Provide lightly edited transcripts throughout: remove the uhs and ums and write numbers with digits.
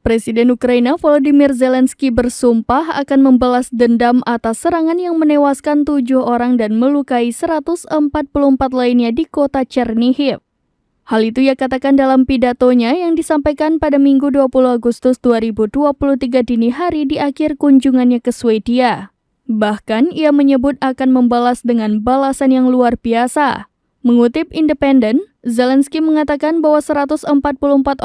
Presiden Ukraina Volodymyr Zelensky bersumpah akan membalas dendam atas serangan yang menewaskan 7 orang dan melukai 144 lainnya di kota Chernihiv. Hal itu ia katakan dalam pidatonya yang disampaikan pada Minggu 20 Agustus 2023 dini hari di akhir kunjungannya ke Swedia. Bahkan ia menyebut akan membalas dengan balasan yang luar biasa. Mengutip Independent, Zelensky mengatakan bahwa 144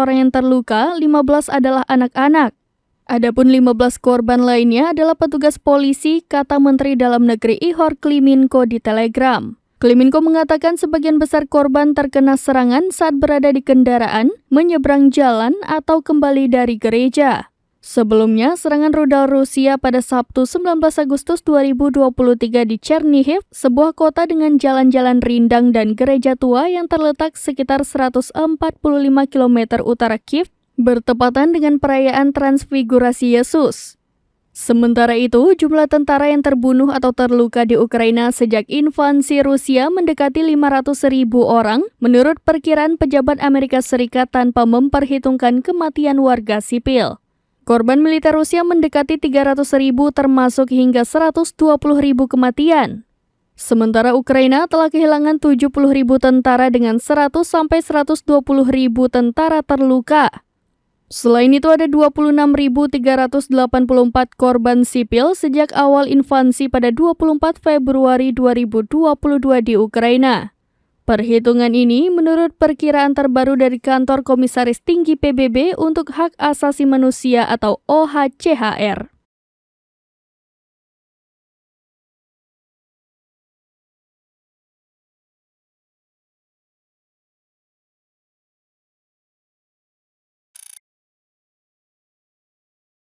orang yang terluka, 15 adalah anak-anak. Adapun 15 korban lainnya adalah petugas polisi, kata Menteri Dalam Negeri Ihor Klimenko di Telegram. Klimenko mengatakan sebagian besar korban terkena serangan saat berada di kendaraan, menyeberang jalan, atau kembali dari gereja. Sebelumnya, serangan rudal Rusia pada Sabtu 19 Agustus 2023 di Chernihiv, sebuah kota dengan jalan-jalan rindang dan gereja tua yang terletak sekitar 145 km utara Kiev, bertepatan dengan perayaan Transfigurasi Yesus. Sementara itu, jumlah tentara yang terbunuh atau terluka di Ukraina sejak invasi Rusia mendekati 500.000 orang, menurut perkiraan pejabat Amerika Serikat tanpa memperhitungkan kematian warga sipil. Korban militer Rusia mendekati 300.000 termasuk hingga 120.000 kematian. Sementara Ukraina telah kehilangan 70.000 tentara dengan 100-120.000 tentara terluka. Selain itu ada 26.384 korban sipil sejak awal invasi pada 24 Februari 2022 di Ukraina. Perhitungan ini menurut perkiraan terbaru dari Kantor Komisaris Tinggi PBB untuk Hak Asasi Manusia atau OHCHR.